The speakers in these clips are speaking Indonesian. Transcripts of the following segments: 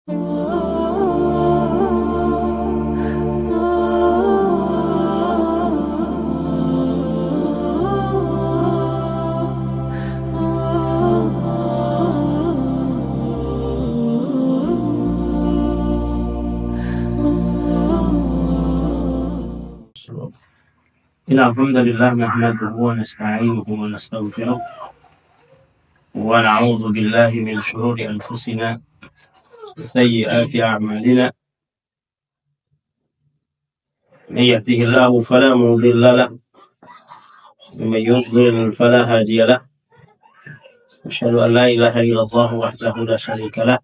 الحمد لله نحمده ونستعينه ونستغفره ونعوذ بالله من شرور أنفسنا وسيئات أعمالنا من يهده الله فلا مضل له ومن يضلل فلا هادي له أشهد أن لا إله إلا الله وحده لا شريك له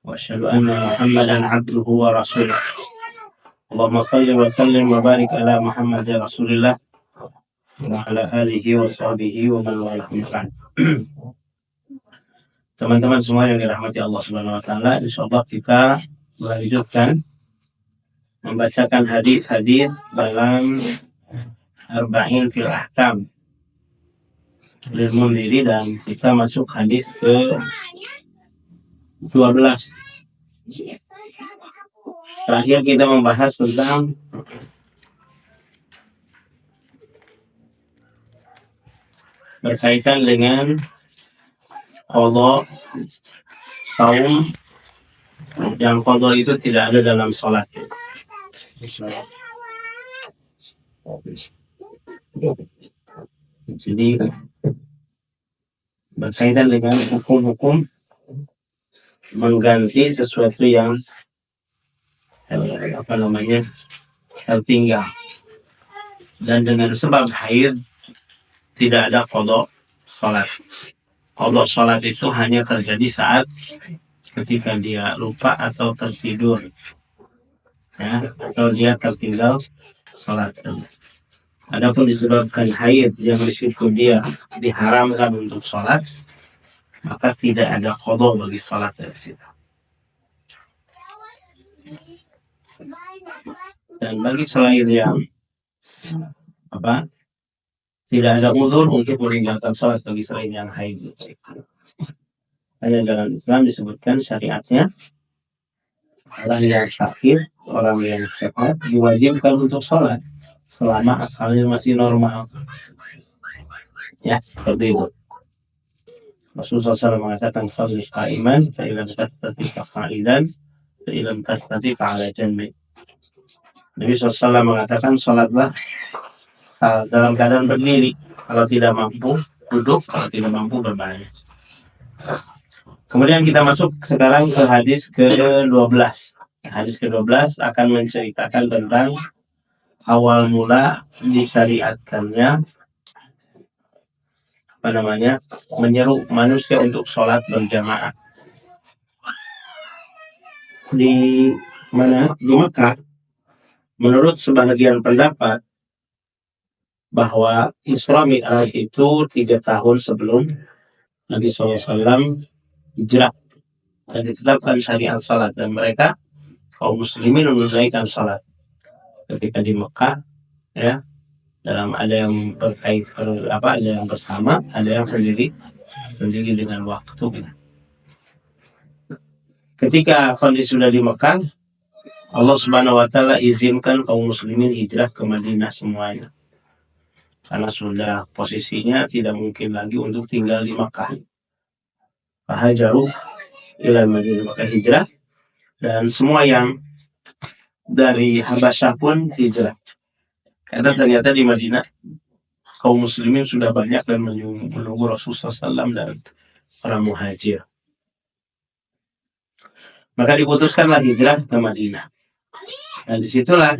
وأشهد أن محمدا عبده ورسوله اللهم صل وسلم وبارك على محمد رسول الله وعلى آله وصحbihi wa man walah. Teman-teman semua yang dirahmati Allah Subhanahu wa taala, insyaallah kita melanjutkan membacakan hadis-hadis dalam Arba'in fil Ahkam lil Mundhiri, dan kita masuk hadis ke 12. Terakhir kita membahas tentang berkaitan dengan qadha saum, yang qadha itu tidak ada dalam sholat. Jadi berkaitan dengan hukum-hukum mengganti sesuatu yang tertinggal, dan dengan sebab haid tidak ada qadha sholat. Qadha sholat itu hanya terjadi saat ketika dia lupa atau tertidur, ya, atau dia tertinggal sholat. Adapun disebabkan haid yang disitu dia diharamkan untuk sholat, maka tidak ada qadha bagi sholat dari situ. Dan bagi selain yang tidak ada uzur untuk meninggalkan sholat bagi selain yang haid. Hanya dalam Islam disebutkan syariatnya orang yang sakit, orang yang sehat diwajibkan untuk sholat selama asalnya masih normal. Ya, seperti itu. Rasulullah SAW mengatakan sholli qa'iman fa illam tastati' fa qa'idan fa illam tastati' fa 'ala janbi. Nabi SAW mengatakan sholatlah dalam keadaan berdiri, kalau tidak mampu duduk, kalau tidak mampu berbaring. Kemudian kita masuk sekarang ke hadis ke-12. Hadis ke-12 akan menceritakan tentang awal mula disyariatkannya menyeru manusia untuk sholat berjamaah. Di Mekah, menurut sebagian pendapat bahwa Isra Mi'raj itu 3 tahun sebelum Nabi SAW hijrah dan ditetapkan syariat salat, dan mereka kaum muslimin menunaikan salat ketika di Mekah, ya, dalam ada yang ada yang bersama, ada yang sendiri dengan waktu. Ketika kondisi sudah di Mekah, Allah Subhanahu wa taala izinkan kaum muslimin hijrah ke Madinah semuanya, karena sudah posisinya tidak mungkin lagi untuk tinggal di Makkah. Fahajaru ila Madinah, maka hijrah, dan semua yang dari Habasyah pun hijrah. Karena ternyata di Madinah kaum muslimin sudah banyak dan menunggu Rasulullah SAW dan para muhajir. Maka diputuskanlah hijrah ke Madinah. Dan disitulah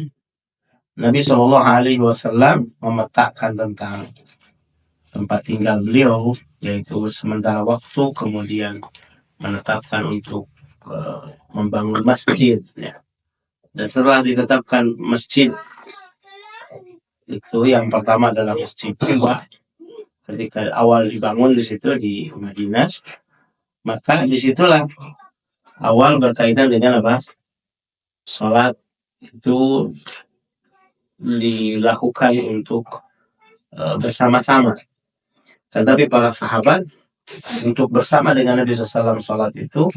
Nabi SAW memetakan tentang tempat tinggal beliau, yaitu sementara waktu, kemudian menetapkan untuk membangun masjid, ya. Dan setelah ditetapkan masjid itu, yang pertama adalah Masjid Quba, ketika awal dibangun di situ di Madinah, maka disitulah awal berkaitan dengan sholat itu dilakukan untuk bersama-sama. Tetapi para sahabat untuk bersama dengan Nabi SAW sholat itu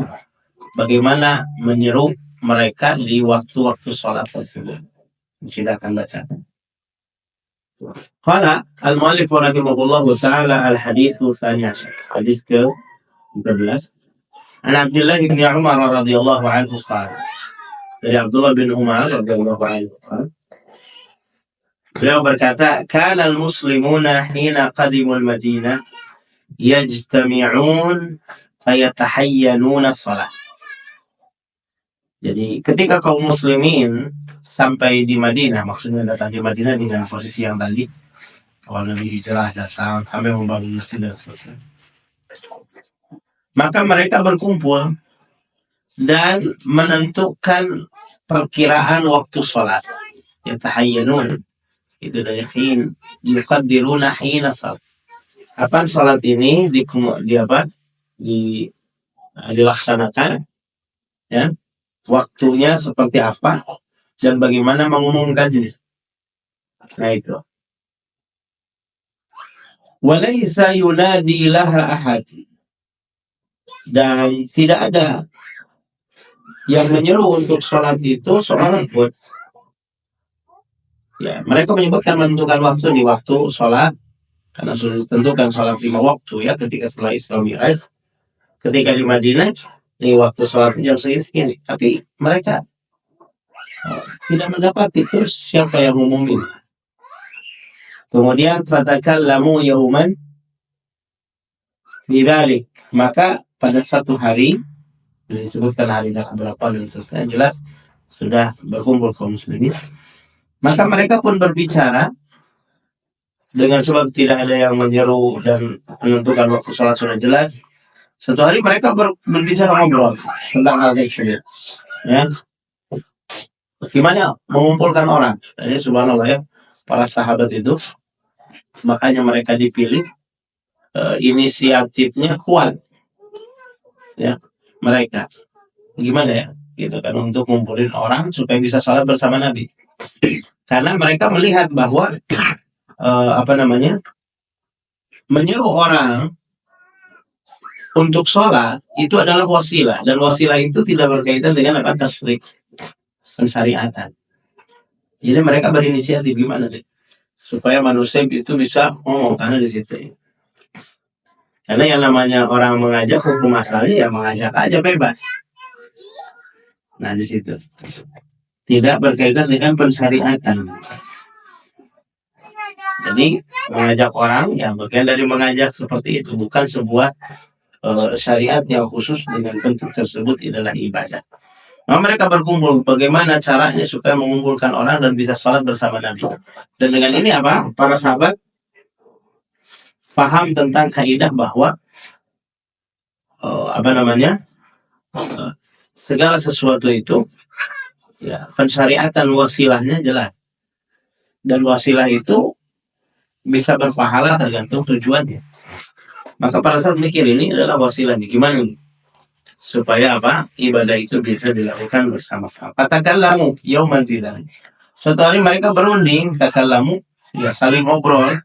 bagaimana menyeru mereka di waktu-waktu sholat tersebut. Kita akan baca. Qala al-muallif rahimahullahu ta'ala al-hadithu tsani asyar. Hadis ke-13. An Abdullah bin Umar radhiyallahu anhu qala. Dari Abdullah bin Umar radhiyallahu anhu qala. Beliau berkata, "Kana al-muslimuna hina qadimul Madinah yajtami'un fayatahayyanuna shalah." Jadi ketika kaum muslimin sampai di Madinah, maksudnya datang di Madinah dengan posisi yang tadi, awal Nabi hijrah datang sampai membangun masjid dan selesai. Maka mereka berkumpul dan menentukan perkiraan waktu sholat. Yatahayyanun. Itu dari hin. Yuqaddiruna hina sholat. Kapan sholat ini dilaksanakan? Ya. Waktunya seperti apa? Dan bagaimana mengumumkannya? Nah itu. Walaysa yunadi laha ahad. Dan tidak ada yang menyeru untuk sholat itu seorang pun. Ya, mereka menyebutkan menentukan waktu di waktu sholat karena sudah ditentukan sholat 5 waktu ya ketika setelah Isra Mi'raj. Ketika di Madinah di waktu sholat jam segini. Tapi mereka tidak mendapati terus siapa yang ngumumin. Kemudian fatakallamu yauman bidzalik. Maka pada satu hari disebutkan hari berapa dan seterusnya, jelas sudah berkumpul kaum muslimin. Maka mereka pun berbicara dengan sebab tidak ada yang menyeru dan menentukan waktu sholat sudah jelas. Satu hari mereka berbicara ngobrol tentang hal tersebut. Ya, gimana mengumpulkan orang? Jadi subhanallah ya, para sahabat itu makanya mereka dipilih, inisiatifnya kuat. Ya, mereka gimana ya gitu kan untuk ngumpulin orang supaya bisa sholat bersama Nabi. Karena mereka melihat bahwa menyeru orang untuk sholat itu adalah wasilah, dan wasilah itu tidak berkaitan dengan tasrik pensyariatan. Jadi mereka berinisiatif gimana deh supaya manusia itu bisa ngomong, karena di situ. Karena yang namanya orang mengajak hukum asalnya ya mengajak aja bebas. Nah di situ tidak berkaitan dengan pensyariatan. Jadi mengajak orang yang bagian dari mengajak seperti itu, bukan sebuah syariat yang khusus dengan bentuk tersebut adalah ibadah. Nah, mereka berkumpul bagaimana caranya supaya mengumpulkan orang dan bisa sholat bersama Nabi. Dan dengan ini apa? Para sahabat paham tentang kaidah bahwa segala sesuatu itu ya pensyariatan wasilahnya jelas, dan wasilah itu bisa berpahala tergantung tujuannya. Maka para sahabat mikir ini adalah wasilah nih, gimana nih supaya apa ibadah itu bisa dilakukan bersama-sama. Takallamu yauman bidzalik. Suatu hari mereka berunding, takallamu ya saling ngobrol.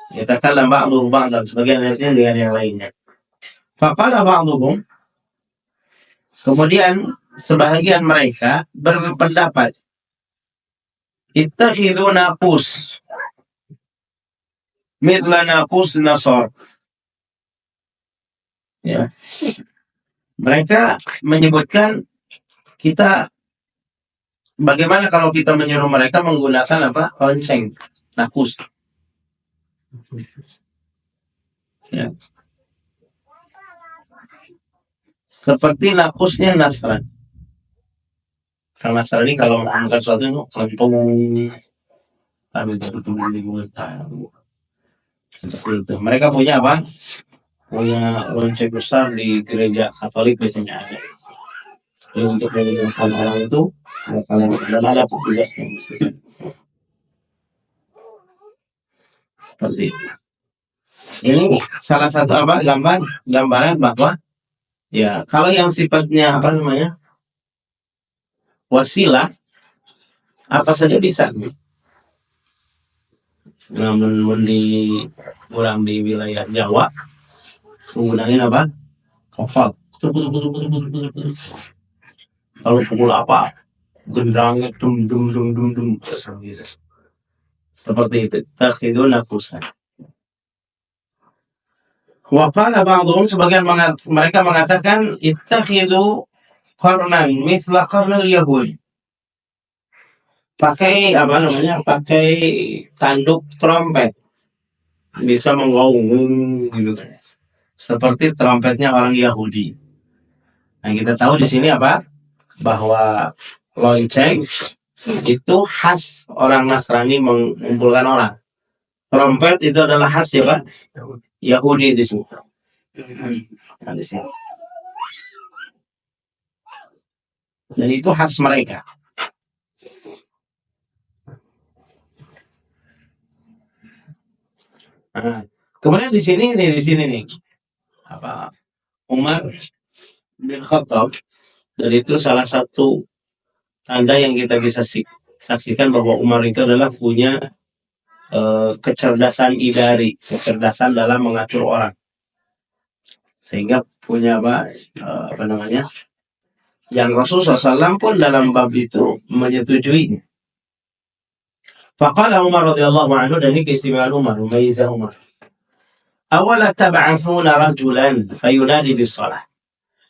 Ya takallam ba'dhum ba'dhan, sebagian dengan yang lainnya. Faqala ba'dhum, kemudian sebahagian mereka berpendapat, ittakhidhu naqus mithla naqus nasar. Ya. Mereka menyebutkan kita bagaimana kalau kita menyuruh mereka menggunakan apa? Lonceng, naqus. Ya. Seperti naqusnya Nasran. Karena Nasrani kalau melakukan sesuatu itu kentung, seperti itu. Mereka punya apa? Punya lonceng besar di gereja Katolik biasanya ada. Jadi untuk mengumpulkan orang itu kalian ada petugas yang seperti itu. Ini salah satu gambaran bahwa ya kalau yang sifatnya wasilah apa saja bisa. Namun di wilayah Jawa menggunakan apa? Kopal. Kalau pukul apa, gendangnya dum dum dum dum dum gitu. Seperti itu. Takhiduna kursan. Wa qala ba'dhum, sebagian mereka mengatakan ittakhidu qarnan misla qarnal yahud. Pakai apa namanya? Pakai tanduk trompet. Bisa menggaung gitu kan. Seperti trompetnya orang Yahudi. Nah, kita tahu di sini apa? Bahwa lonceng itu khas orang Nasrani mengumpulkan orang. Trompet itu adalah khas ya Pak? Yahudi di sini. Nah, di sini. Dan itu khas mereka. Nah, kemudian di sini nih apa? Umar bin Khattab, dan itu salah satu tanda yang kita bisa saksikan bahwa Umar itu adalah punya kecerdasan idari, kecerdasan dalam mengatur orang, sehingga punya apa namanya, yang Rasulullah SAW pun dalam bab itu menyetujui. Faqala Umar radhiyallahu anhu, dan ini keistimewaan Umar, memayizah Umar. Awala tab'athuna rajulan fayunadi bis salah.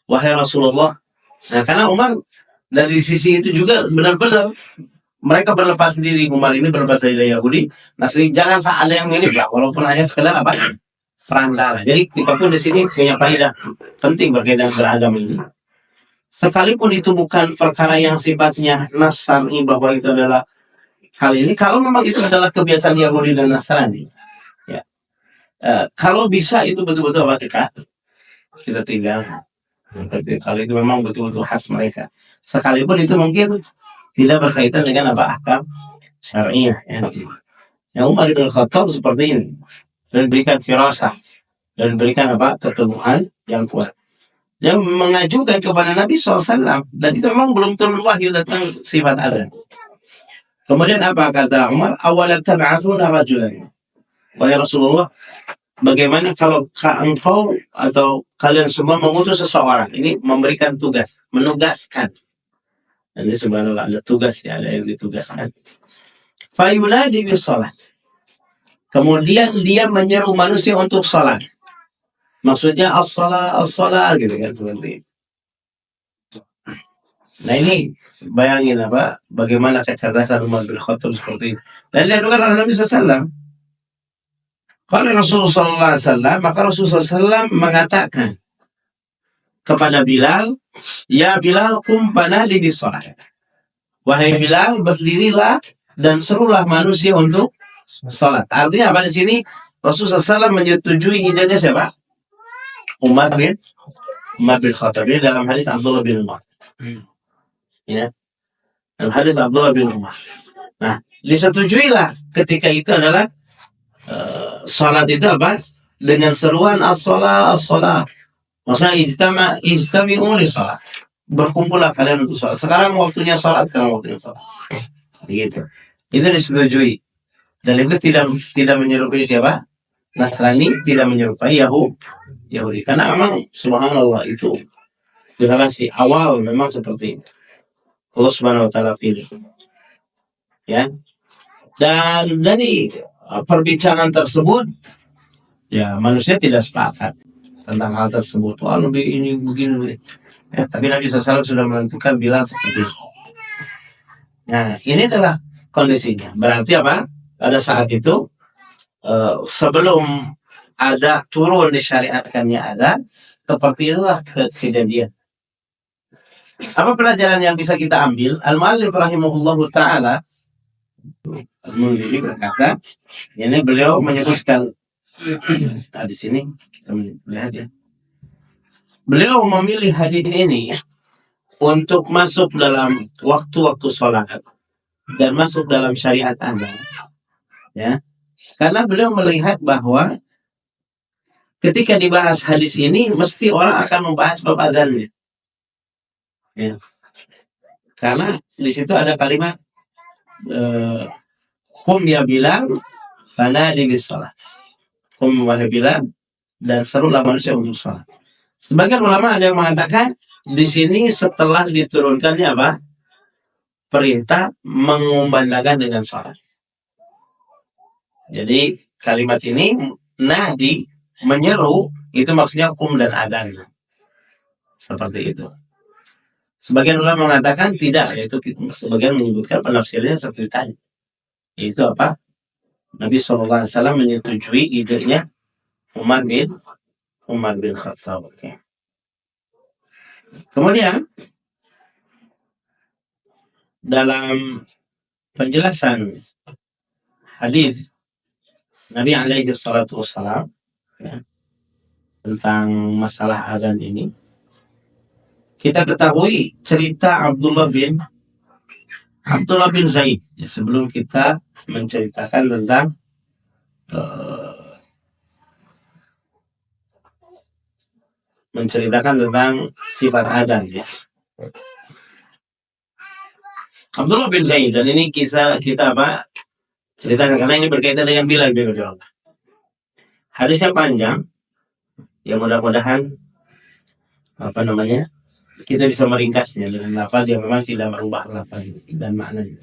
Wahai Rasulullah. Nah, karena Umar dari sisi itu juga benar-benar mereka berlepas diri. Umar ini berlepas dari Yahudi. Nah, jangan ada yang mirip lah, walaupun hanya sekedar apa? Perantara. Jadi kita pun di sini punya faedah penting berkaitan beragama ini. Sekalipun itu bukan perkara yang sifatnya Nasrani, bahwa itu adalah hal ini, kalau memang itu adalah kebiasaan Yahudi dan Nasrani, ya. Kalau bisa itu betul-betul apa, kita tinggal. Tapi kalau itu memang betul-betul khas mereka, sekalipun itu mungkin tidak berkaitan dengan apa, ahkam syariah. Yang Umar bin Khattab seperti ini, dan berikan firasah, dan berikan apa, keteguhan yang kuat, yang mengajukan kepada Nabi SAW, dan itu memang belum turun wahyu tentang sifat adzan. Kemudian apa kata Umar? Awalan tab'athuna rajulan. Wahai Rasulullah, bagaimana kalau engkau atau kalian semua mengutus seseorang, ini memberikan tugas, menugaskan. Ini subhanallah, ada tugas ya, ada yang ditugaskan. Fayunadi bis salat. Kemudian dia menyeru manusia untuk salat. Maksudnya as-salat gitu kan, seperti itu. Nah, ini bayangin apa, bagaimana kecerdasan Umar bin Khattab seperti itu. Dan dilakukan oleh Nabi SAW. Kalau Rasulullah SAW, maka Rasulullah SAW mengatakan kepada Bilal, ya Bilal, kum fanadi bis salat. Wahai Bilal, berdirilah dan serulah manusia untuk salat. Artinya apa di sini? Rasulullah SAW menyetujui idenya siapa? Umar bin Khattab. Dalam hadis Abdullah bin Umar. Ya, dalam hadis Abdullah bin Umar. Nah, disetujuilah ketika itu adalah salat itu apa? Dengan seruan as-salat. Maksudnya ijtami'u li salat. Berkumpullah kalian untuk salat. Sekarang waktunya salat, Begitu. Itu disetujui. Dan itu tidak menyerupai siapa? Nasrani, tidak menyerupai Yahudi. Karena memang subhanallah itu generasi awal memang seperti itu. Allah Subhanahu wa taala pilih. Ya. Dan dari perbincangan tersebut, ya manusia tidak sepakat tentang hal tersebut. Wah, lebih ini begini. Ya, tapi Nabi SAW sudah menentukan bilang seperti itu. Nah, ini adalah kondisinya. Berarti apa? Pada saat itu, sebelum ada turun disyariatkannya ada, seperti itulah kejadian. Apa pelajaran yang bisa kita ambil? Al-Mu'allif rahimahullahu ta'ala berkata, ini beliau menyebutkan, nah di sini kita melihat ya, beliau memilih hadis ini untuk masuk dalam waktu-waktu sholat dan masuk dalam syariat Anda, ya, karena beliau melihat bahwa ketika dibahas hadis ini mesti orang akan membahas bab adzannya. Ya. Karena di situ ada kalimat kum ya Bilal fanadi bis salat. Kum wahai Bilal, dan serulah manusia untuk salat. Sebagian ulama ada yang mengatakan di sini setelah diturunkannya apa? Perintah mengumandangkan dengan sholat. Jadi kalimat ini nadi menyeru itu maksudnya kum dan adzan. Seperti itu. Sebagian ulama mengatakan tidak, yaitu sebagian menyebutkan penafsirnya seperti tadi. Itu apa? Nabi SAW menyetujui idenya Umar bin Khattab. Kemudian dalam penjelasan hadis Nabi alaihi salatu wassalam ya, tentang masalah adzan ini, kita ketahui cerita Abdullah bin Zaid ya, sebelum kita menceritakan tentang sifat adzan ya. Abdullah bin Zaid, dan ini kisah kita apa? Ceritakan karena ini berkaitan dengan Bilal bin Rabah. Hadisnya panjang. Ya mudah-mudahan kita bisa meringkasnya dengan lafaz yang memang tidak merubah lafaz dan maknanya.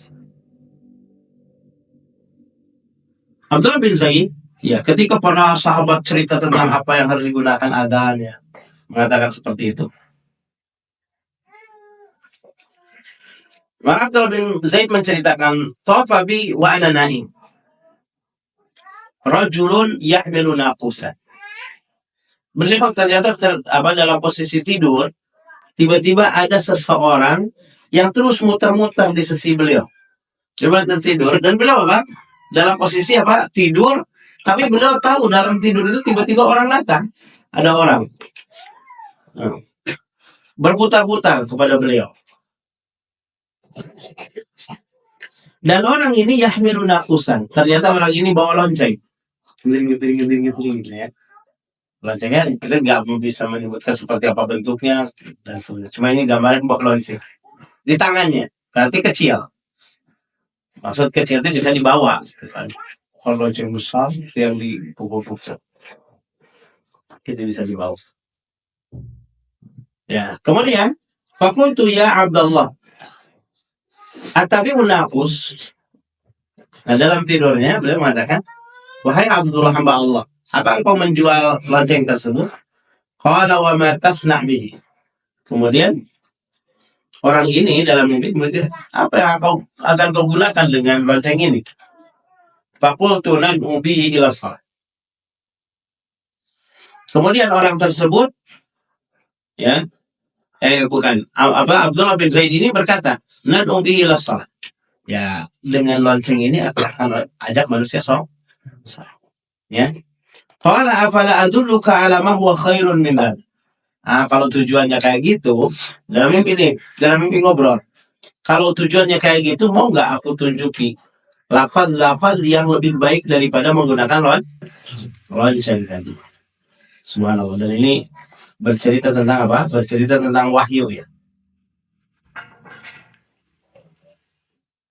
Abdullah bin Zaid, ya ketika para sahabat cerita tentang apa yang harus digunakan adzan ya, mengatakan seperti itu. Maka Abdullah bin Zaid menceritakan, "Tawafa bi wa ana naim. Rajulun yahmilu naqusan." Beliau ternyata dalam posisi tidur, tiba-tiba ada seseorang yang terus muter-muter di sisi beliau. Coba tertidur dan beliau apa? Dalam posisi apa? Tidur, tapi beliau tahu dalam tidur itu tiba-tiba orang datang. Ada orang berputar-putar kepada beliau. Dan orang ini yahmilu naqusan. Ternyata orang ini bawa lonceng. Gitu ya. Loncengnya kita nggak bisa menyebutkan seperti apa bentuknya dan sebagainya. Cuma ini gambaran bawa lonceng di tangannya. Berarti kecil. Maksud kecil itu bisa dibawa. Kalau lonceng besar yang dipukul-pukul itu bisa dibawa. Ya, kemudian faqultu ya Abdullah atabi'un naqus. Nah, dalam tidurnya beliau mengatakan, "Wahai Abdullah hamba Allah, apa engkau menjual lonceng tersebut?" Qala wa ma tasna' bihi. Kemudian orang ini dalam mimpi berkata, apa yang akan kau gunakan dengan lonceng ini? Faqultu nad'u bihi ila shalah. Kemudian orang tersebut Abdullah bin Zaid ini berkata, nad'u bihi ila shalah. Ya, dengan lonceng ini akan ajak manusia sholat. Ya. Qala afala adulluka ala ma huwa khairun min dzalik. Kalau tujuannya kayak gitu, dalam mimpi ngobrol. Kalau tujuannya kayak gitu, mau nggak aku tunjuki lafaz-lafaz yang lebih baik daripada menggunakan lonceng tadi. Subhanallah. Dan ini bercerita tentang apa? Bercerita tentang wahyu ya.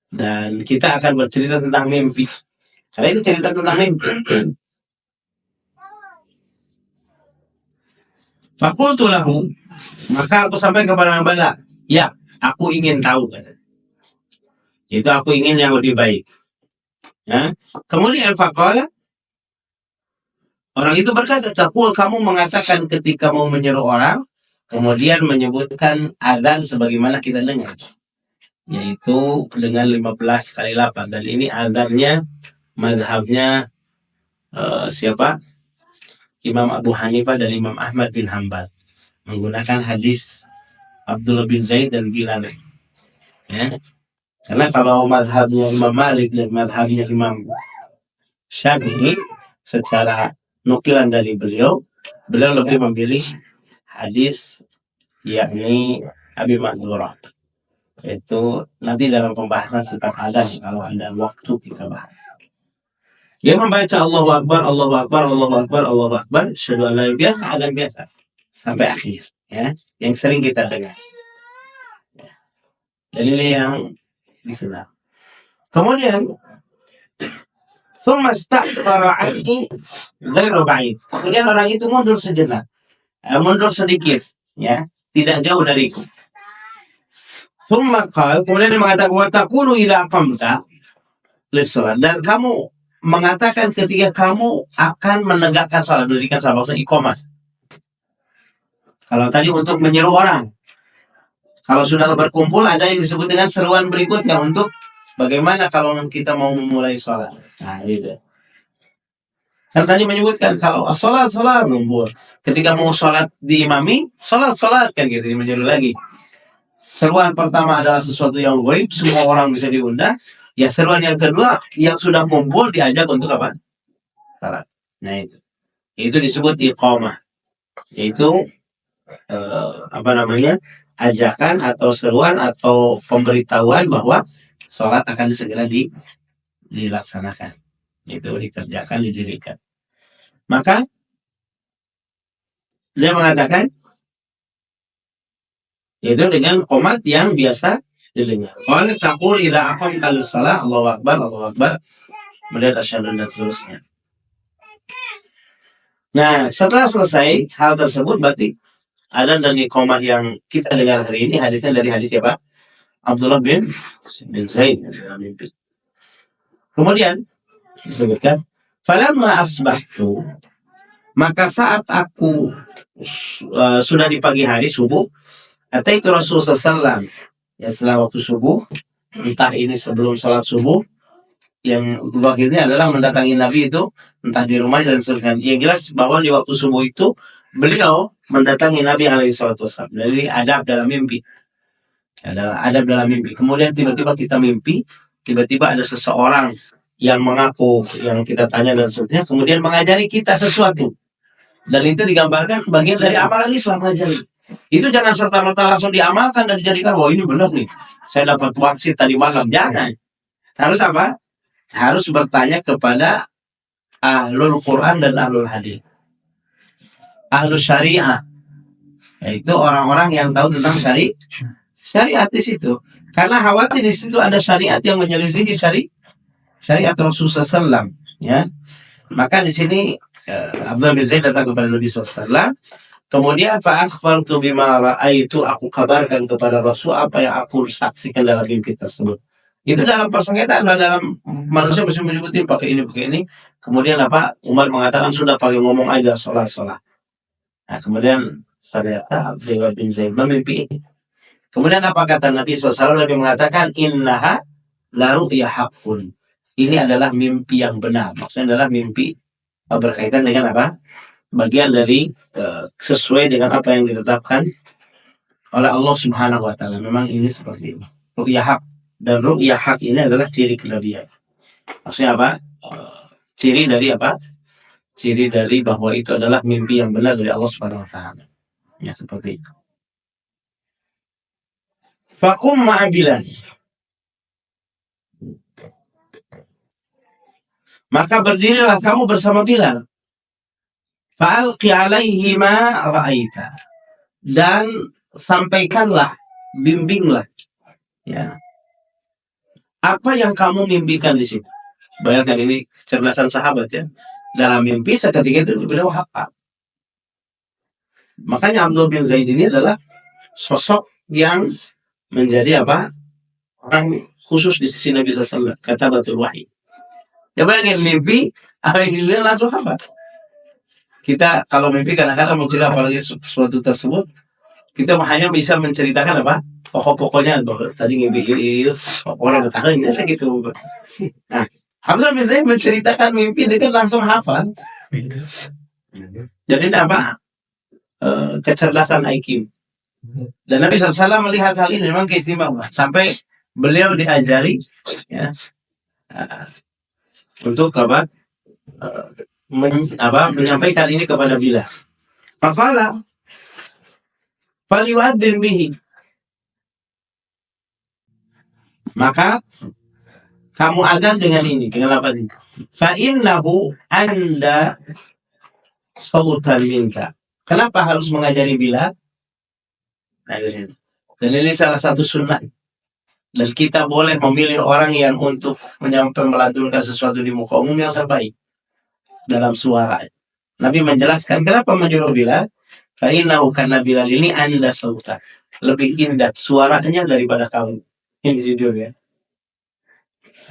Dan kita akan bercerita tentang mimpi. Karena ini cerita tentang mimpi. Fakultu lahu, maka aku sampai kepada Bala, ya, aku ingin tahu. Itu aku ingin yang lebih baik. Ya. Kemudian faqala, orang itu berkata, "Taqul, kamu mengatakan ketika mau menyeru orang, kemudian menyebutkan adzan sebagaimana kita dengar, yaitu dengan 15 kali lapan. Dan ini adzannya mazhabnya siapa? Imam Abu Hanifah dan Imam Ahmad bin Hanbal, menggunakan hadis Abdullah bin Zaid dan Bilal. Ya. Karena kalau mazhabnya Imam Malik dan mazhabnya Imam Syafi'i, secara nukilan dari beliau lebih memilih hadis yakni Abi Mahdzurah. Itu nanti dalam pembahasan sifat adzan kalau ada waktu kita bahas. Dia membaca Allahu Akbar, Allahu Akbar, Allahu Akbar, Allahu Akbar, syahadu an la ilaha illallah, adzan biasa sampai akhir, ya, yang sering kita dengar. Dan ini yang dikenal. Kemudian kemudian orang itu mundur sejenak, mundur sedikit, ya, tidak jauh dariku. Tsumma qala, kemudian dia mengatakan wa taqulu idza aqamta lis-shalah, dan kamu mengatakan ketika kamu akan menegakkan salat, mendirikan salat, maksudnya iqamah. Kalau tadi untuk menyeru orang, kalau sudah berkumpul ada yang disebut dengan seruan berikutnya untuk bagaimana kalau kita mau memulai sholat. Nah, itu. Kan tadi menyebutkan kalau sholat ngumpul. Ketika mau sholat diimami, sholat kan gitu, menyeru lagi. Seruan pertama adalah sesuatu yang gaib, semua orang bisa diundang. Ya, seruan yang kedua yang sudah ngumpul diajak untuk apa? Sholat. Nah, itu. Itu disebut iqamah. Itu ajakan atau seruan atau pemberitahuan bahwa sholat akan segera dilaksanakan, itu dikerjakan, didirikan. Maka dia mengatakan itu dengan qomat yang biasa didengar. Qala taqul idza aqamta lis-shalah Allahu akbar, kemudian asyhadu dan seterusnya. Nah, setelah selesai hal tersebut berarti ada dan iqamah yang kita dengar hari ini, hadisnya dari hadis siapa? Abdullah bin Zaid. Kemudian disebutkan, falamma asbahtu, maka saat aku sudah di pagi hari subuh, ataitu Rasulullah SAW, ya setelah waktu subuh, entah ini sebelum sholat subuh, yang akhirnya adalah mendatangi Nabi itu entah di rumah dan seterusnya. Yang jelas bahwa di waktu subuh itu beliau mendatangi Nabi SAW. Jadi adab dalam mimpi. Adalah adab dalam mimpi. Kemudian tiba-tiba kita mimpi, tiba-tiba ada seseorang yang mengaku, yang kita tanya dan seterusnya, kemudian mengajari kita sesuatu. Dan itu digambarkan bagian dari amalan Islam, ngajari. Itu jangan serta-merta langsung diamalkan dan dijadikan, wah ini benar nih, saya dapat wangsit tadi malam. Jangan. Harus apa? Harus bertanya kepada ahlul Quran dan ahlul hadis. Ahlul syariah, yaitu orang-orang yang tahu tentang syariat di situ. Karena khawatir di situ ada syariat yang menyelisihi syariat Rasulullah SAW. Ya, maka di sini Abdullah bin Zaid datang kepada Nabi SAW. Kemudian fa'akhbartu bima ra'aitu, aku kabarkan kepada Rasul apa yang aku saksikan dalam mimpi tersebut. Itu dalam persengketaan, dalam manusia bisa menyebutin pakai ini. Kemudian apa? Umar mengatakan sudah pakai ngomong aja sholat. Nah, kemudian ternyata Abdullah bin Zaid memimpi ini. Kemudian apa kata Nabi SAW? Nabi mengatakan innaha la ru'ya haqqun. Ini adalah mimpi yang benar. Maksudnya adalah mimpi berkaitan dengan apa? Bagian dari sesuai dengan apa yang ditetapkan oleh Allah Subhanahu wa taala. Memang ini seperti itu. Ru'ya haq. Dan ru'ya haq ini adalah ciri kenabian. Maksudnya apa? Ciri dari apa? Ciri dari bahwa itu adalah mimpi yang benar dari Allah Subhanahu wa taala. Ya, seperti itu. Faqum ma'abilan. Maka berdirilah kamu bersama Bilal. Fa'alqi alaihi ma ra'aita. Dan sampaikanlah, bimbinglah, ya, apa yang kamu mimpikan di situ. Bayangkan ini kecerdasan sahabat, ya. Dalam mimpi seketika itu beliau hafal. Makanya Abdullah bin Zaid ini adalah sosok yang menjadi apa? Orang khusus di sisi Nabi SAW. Kata Batul Wahyi. Ya bayangin mimpi, apa yang dilihat langsung hafal. Kita kalau mimpi kadang-kadang mencerita apalagi sesuatu tersebut, kita hanya bisa menceritakan apa? Pokok-pokoknya. Tadi mimpi orang bertahan, ya segitu. Nah, Abdullah bin Zaid menceritakan mimpi, dia kan langsung hafal. Jadi apa? Kecerdasan IQ. Dan Nabi SAW melihat hal ini memang keistimewaan. Sampai beliau diajari, ya, untuk apa? Menyampaikan ini kepada Bilal. Faqala faliwadzin bihi. Maka kamu adzan dengan ini, dengan apa ini? Fa innahu anda sautan minka. Kenapa harus mengajari Bilal? Nah, dan ini salah satu sunnah. Dan kita boleh memilih orang yang untuk melantunkan sesuatu di muka umum yang terbaik dalam suara. Nabi menjelaskan kenapa menyuruh Bilal, Fa'innahu karena Bilal ini anda sautan. Lebih indah suaranya daripada kamu. Ini jujur ya.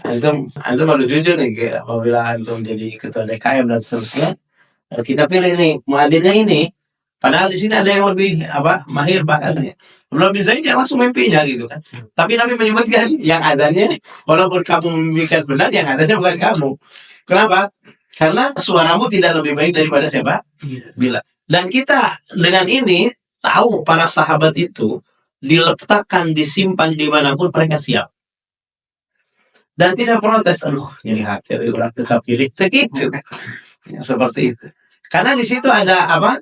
Antum harus jujur nih apabila antum jadi ketua DKM dan seterusnya. Kita pilih nih muadzinnya ini. Padahal di sini ada yang lebih mahir bahkan ya. Belum bisa dia langsung mimpinya gitu kan. Tapi Nabi menyebutkan yang adanya walaupun kamu memimpikan benar yang adanya bukan kamu. Kenapa? Karena suaramu tidak lebih baik daripada siapa? Bila. Dan kita dengan ini tahu para sahabat itu diletakkan, disimpan dimanapun mereka siap. Dan tidak protes, aduh jadi hati orang tetap pilih gitu. Ya, seperti itu. Karena di situ ada apa?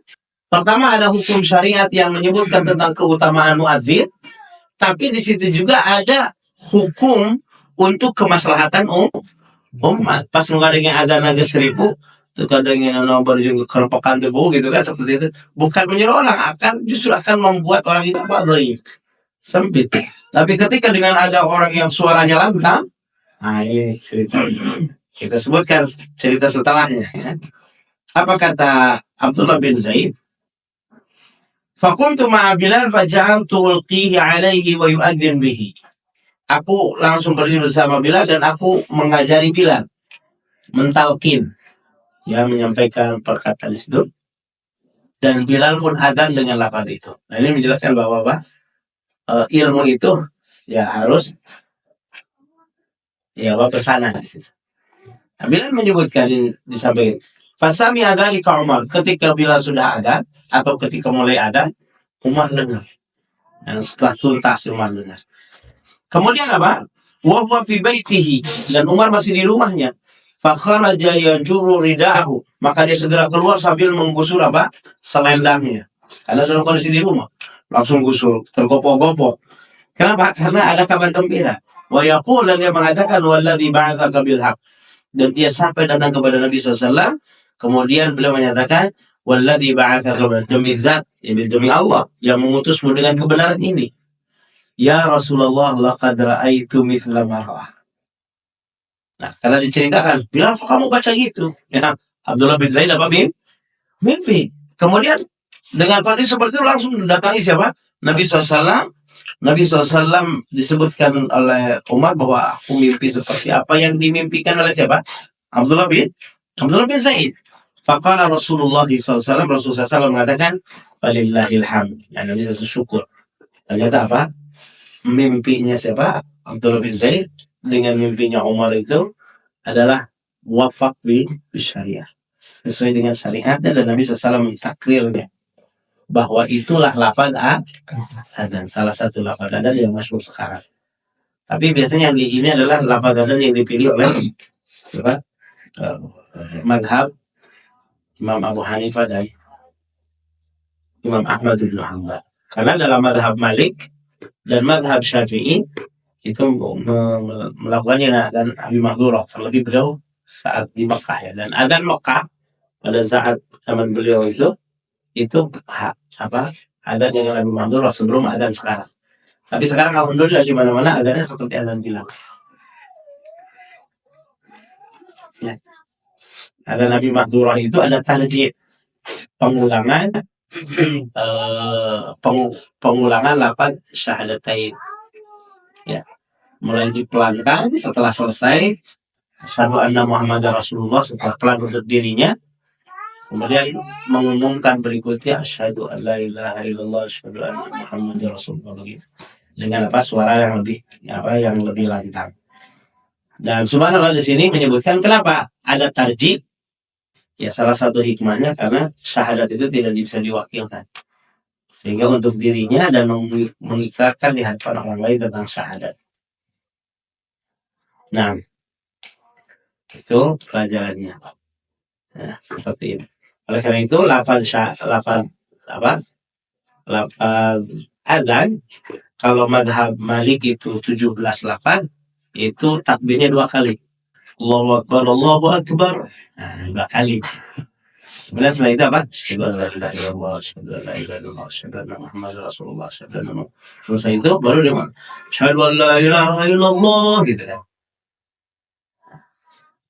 Pertama ada hukum syariat yang menyebutkan tentang keutamaan muadzin, tapi di situ juga ada hukum untuk kemaslahatan umat. Pas ngadengin ada naga seribu, tuh kadangnya nomor juga keropokan tebu gitu kan seperti itu. Bukan menyuruh orang, justru akan membuat orang itu sempit. Tapi ketika dengan ada orang yang suaranya lantang, nah ini cerita kita sebutkan cerita setelahnya. Apa kata Abdullah bin Zaid? Fakuntu ma'a Bilal faja'altu ulqihi alaihi wa yu'adzin bihi. Aku langsung pergi bersama Bilal dan aku mengajari Bilal, mentalkin, ya menyampaikan perkataan itu. Dan Bilal pun adzan dengan lafaz itu. Nah ini menjelaskan bahwa ilmu itu ya harus bersana di situ. Nah, Bilal menyebutkan disampaikan. Fasami adzalika Umar. Ketika Bilal sudah adzan atau ketika mulai adzan, Umar dengar. Dan setelah tuntas Umar dengar. Kemudian apa? Wa huwa fi baitihi, dan Umar masih di rumahnya. Fa kharaja yajurru ridahu. Maka dia segera keluar sambil menggusur selendangnya. Karena dalam kondisi di rumah, langsung gusur, tergopoh-gopoh. Kenapa? Karena ada kabar gembira. Wa yaqul, dan dia mengatakan walladzi ba'atsaka bil haqq. Dan dia sampai datang kepada Nabi SAW. Kemudian beliau menyatakan walladzi ba'atsaka, demi zat, demi Allah yang mengutusmu dengan kebenaran ini. Ya Rasulullah, laqad ra'aitu mithla ma ra'ah. Nah, karena diceritakan, bilang kok kamu baca gitu? Ya, Abdullah bin Zaid mimpi. Kemudian dengan pada seperti itu langsung datangi siapa? Nabi SAW. Nabi SAW disebutkan oleh Umar bahwa aku mimpi seperti apa yang dimimpikan oleh siapa? Abdullah bin Zaid. Faqala Rasulullah SAW, Rasulullah SAW mengatakan, falillahil hamd. Ya, Nabi SAW syukur. Ternyata apa? Mimpinya siapa? Abdullah bin Zaid dengan mimpinya Umar itu adalah wafaq bi syariah. Sesuai dengan syariatnya, dan Nabi SAW mentakrirnya bahwa itulah lafaz adzan, salah satu lafaz adzan yang masyhur sekarang. Tapi biasanya yang ini adalah lafaz adzan yang dipilih oleh madhab Imam Abu Hanifah dan Imam Ahmad bin Hanbal. Karena dalam madhab Malik dan madhab Syafi'i itu melakukannya dan Abi Mahdhurah, terlebih beliau saat di Mekah ya. Dan adzan Mekah pada saat zaman beliau itu adzan dengan Abi Mahdhurah sebelum adzan sekarang. Tapi sekarang alhamdulillah di mana-mana adzannya seperti adzan Bilal. Ya. Adzan Abi Mahdhurah itu ada tarjih, pengulangan pengulangan lafaz syahadatain. Ya. Mulai dipelankan setelah selesai asyhadu anna Muhammadar Rasulullah, setelah pelan untuk dirinya, kemudian mengumumkan berikutnya asyhadu an la ilaha illallah asyhadu anna Muhammadar Rasulullah, begitu. Dengan suara yang lebih lantang. Dan subhanallah di sini menyebutkan kenapa ada tarjih. Ya salah satu hikmahnya karena syahadat itu tidak bisa diwakilkan. Sehingga untuk dirinya dan mengikrarkan di hadapan orang lain tentang syahadat. Nah, itu pelajarannya. Nah, seperti ini. Oleh karena itu lafaz adzan, kalau madhab Malik itu 17 lafaz, itu takbirnya 2 kali. Allahu Akbar, Allahu Akbar. Nah, 2 kali. Kemudian setelah itu apa? Asyhadu an la ilaha illallah, asyhadu an la ilaha illallah, asyhadu anna Muhammadar Rasulullah, asyhadu anna. Selesai itu baru dia asyhadu an la ilaha illallah, gitu kan.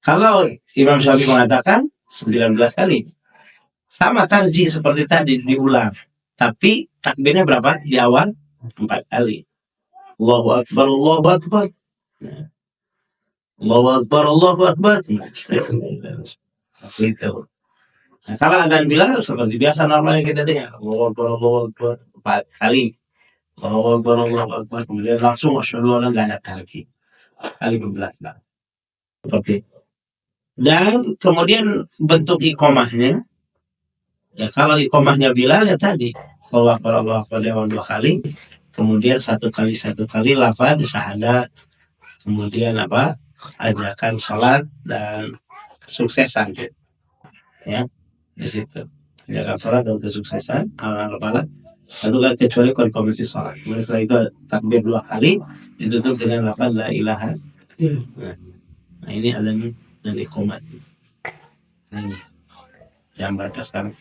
Kalau Imam Syafi'i mengatakan 19 kali. Sama tarjih seperti tadi diulang. tapi takbirnya berapa di awal? 4 kali. Allahu Akbar, Allahu Akbar. Nah, Allahu Akbar, Allahu Akbar. Nah, gitu. Nah, kalau adzan Bilal seperti biasa normalnya kita dengar Allahu Akbar, Allahu Akbar 4 kali. Allahu Akbar, Allahu Akbar. Kemudian langsung asyhadu an la ilaha illallah lagi. Kali 12 kali. Seperti itu. Dan kemudian bentuk iqamahnya, ya kalau iqamahnya Bilal ya tadi Allahu Akbar lewat 2 kali, kemudian satu kali lafaz syahadat, kemudian apa? Ajakan salat dan kesuksesan gitu. Ya, di situ. Ajakan salat dan kesuksesan amal-amal. Lalu kan kecuali konkomisi salat. Kemudian setelah itu takbir 2 kali ditutup dengan lafaz la ilaha. Nah, ini adzan dan iqamat. Nah, ini yang sekarang.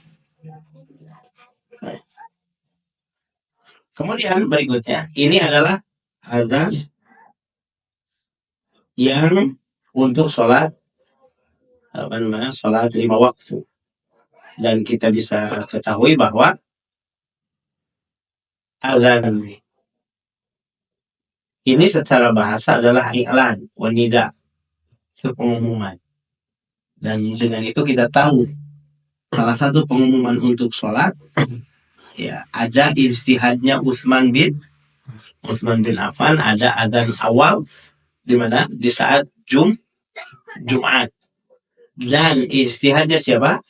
Kemudian berikutnya, ini adalah adzan yang untuk sholat sholat 5 waktu. Dan kita bisa ketahui bahwa adzan ini secara bahasa adalah i'lan, wanida, itu pengumuman. Dan dengan itu kita tahu salah satu pengumuman untuk sholat, ya ada ijtihadnya Utsman bin Affan, ada adzan awal di mana di saat Jumat, dan ijtihadnya siapa?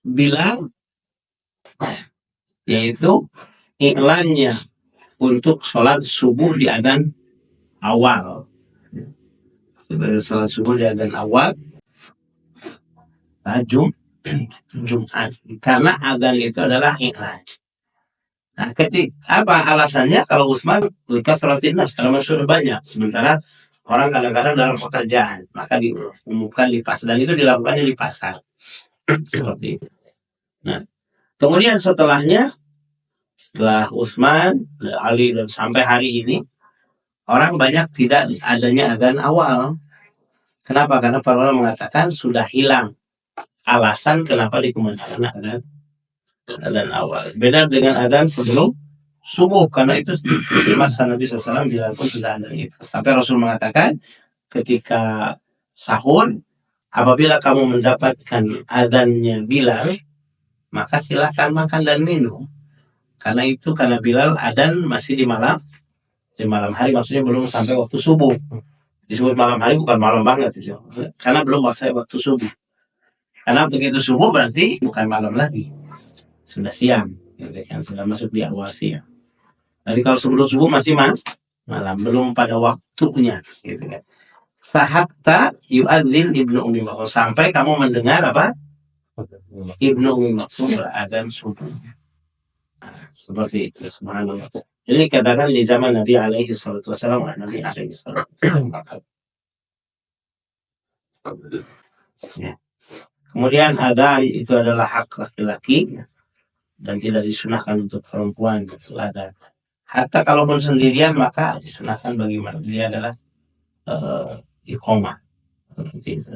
Bilal, yaitu iklannya untuk sholat subuh di adzan awal. Sholat subuh di adzan awal Jumat, karena adzan itu adalah iklan. Nah, apa alasannya? Kalau Utsman likasratin nas, karena sudah banyak, sementara orang kadang-kadang dalam pekerjaan, maka diumumkan di pasar, dan itu dilakukannya di pasar. Seperti itu. Nah, kemudian setelah Utsman, Ali, dan sampai hari ini orang banyak tidak adanya adzan awal. Kenapa? Karena para ulama mengatakan sudah hilang alasan kenapa dikumandangkan adzan awal. Beda dengan adzan sebelum subuh, karena itu di masa Nabi SAW Bilal pun sudah ada itu. Sampai Rasul mengatakan ketika sahur, apabila kamu mendapatkan adzannya Bilal, maka silakan makan dan minum. Karena Bilal adzan masih di malam hari, maksudnya belum sampai waktu subuh. Disebut malam hari bukan malam banget itu, karena belum waktu subuh. Karena begitu subuh berarti bukan malam lagi, sudah siang, sudah masuk di awal siang. Jadi kalau sebelum subuh masih malam, belum pada waktunya, gitu kan. Sahatta yu'adzin Ibnu Ummi Maktum, sampai kamu mendengar apa? Ibnu Ummi Maktum beradzan subuh. Seperti itu, subhanallah. Ini katakan di zaman Nabi alaihi salatu wasallam, Nabi alaihi salatu wasallam. Ya. Kemudian adzan itu adalah hak laki-laki dan tidak disunahkan untuk perempuan adzan. Hatta kalaupun sendirian maka disunahkan bagi dia adalah iqamah. Seperti itu.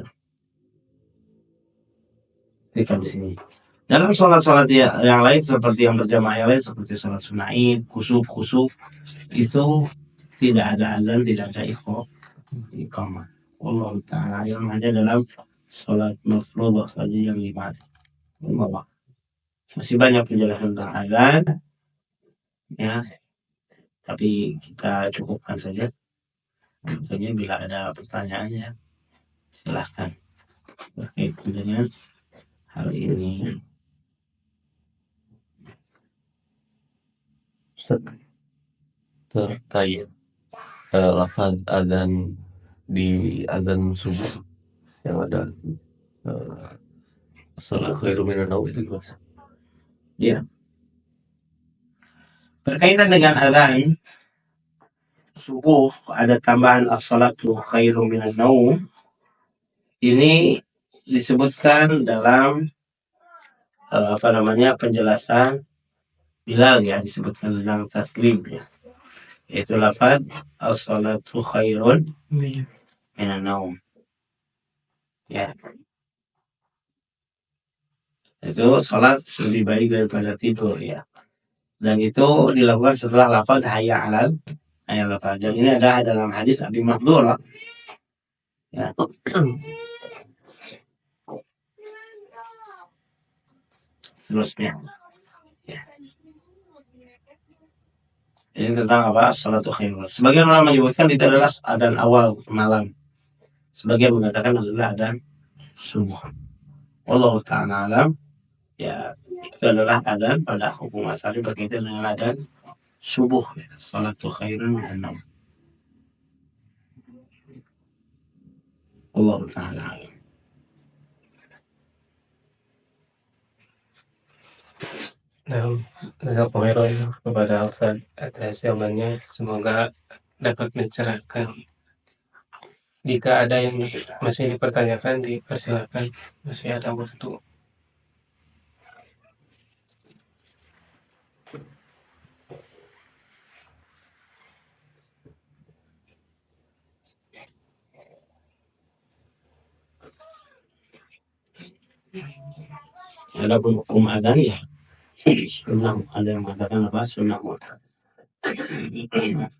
Di sini. Dalam sholat-sholat yang lain seperti yang berjamaah yang lain seperti sholat sunnah, khusuf itu tidak ada adzan, tidak ada iqamah. Allah Ta'ala yang ada dalam sholat mafruḍah saja yang 5. Masih banyak penjelasan tentang adzan, ya, tapi kita cukupkan saja. Tentunya bila ada pertanyaannya silahkan terkait dengan hal ini. Terkait lafaz adzan di adzan subuh yang ada as-salatu khairum minan naum itu gimana? Ya. Berkaitan dengan adzan subuh ada tambahan as-salatu khairum minan naum. Ini disebutkan dalam penjelasan Bilal, ya, disebutkan dalam taslim, ya, yaitu lafaz as-salatu khairun minan naum. Ya. Itu salat lebih baik daripada tidur, ya. Dan itu dilakukan setelah lafaz hayya 'alal falah. Dan ini ada dalam hadis Abi Mahdhurah ya. Seterusnya ya. Ini tentang apa? Salatu khairun. Sebagian orang menyebutkan itu adalah adzan awal malam. Sebagian mengatakan adalah adzan subuh. Wallahu ta'ala alam. Ya, itu adalah adzan pada hukum asalnya berkaitan dengan adzan subuh. Salatu khairun minan naum. Wallahu ta'ala alam. Nah, Jazakumullah kepada Ustaz atas jawabannya. Semoga dapat mencerahkan. Jika ada yang masih dipertanyakan, dipersilakan. Masih ada waktu. Ada hukum adzan ya. Sunnah, ada yang mengatakan apa? Sunnah mutlak.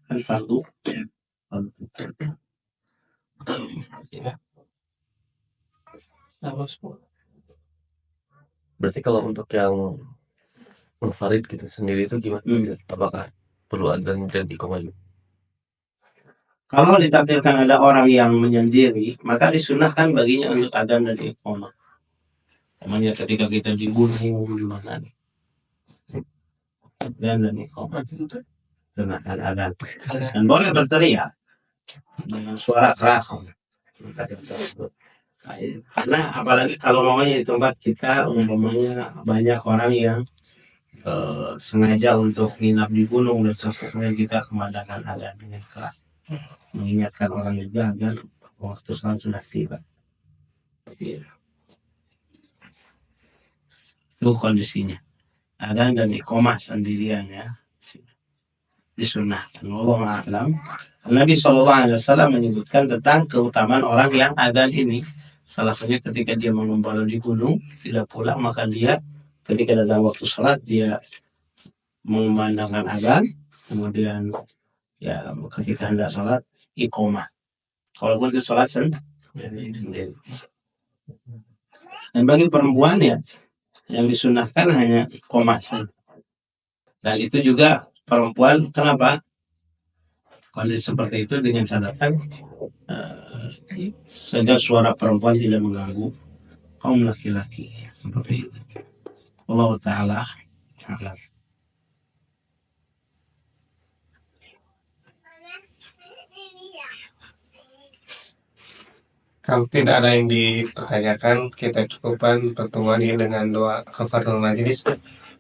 Kan fardu. Berarti kalau untuk yang munfarid gitu sendiri itu gimana? Apakah perlu adzan dan iqamah juga? Kalau ditakdirkan ada orang yang menyendiri, maka disunahkan baginya untuk adzan dan iqamah. Namanya ketika kita di gunung di mana nih, adzan dan iqamah sunahkan adzan. Dan boleh berteriak dengan suara keras. Karena apalagi kalau umpamanya di tempat kita umpamanya banyak orang yang sengaja untuk nginap di gunung dan sesuatu kita kemadakan adzan dengan keras, mengingatkan orang juga agar waktu sholat sudah tiba. Itu kondisinya. Adzan dan iqamah sendirian ya disunahkan. Wallahu a'lam. Nabi SAW menyebutkan tentang keutamaan orang yang adzan ini. Salah satunya ketika dia mengembala di gunung tidak pulang, maka dia ketika datang waktu sholat dia memandangkan adzan, kemudian ya ketika hendak sholat iqamah. Walaupun itu sholat sendiri. Dan bagi perempuan ya yang disunahkan hanya iqamah saja. Dan itu juga perempuan, kenapa? Kondisi seperti itu dengan catatan sehingga suara perempuan tidak mengganggu kaum laki-laki seperti itu. Allah Ta'ala alam. Kalau tidak ada yang dipertanyakan, kita cukupkan pertemuan ini dengan doa kafaratul majelis.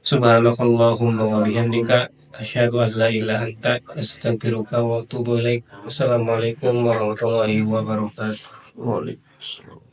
Subhanakallahumma wa bihamdika asyhadu an la ilaha illa anta astaghfiruka wa atubu ilaik. Wassalamualaikum warahmatullahi wabarakatuh. Waalaikumsalam.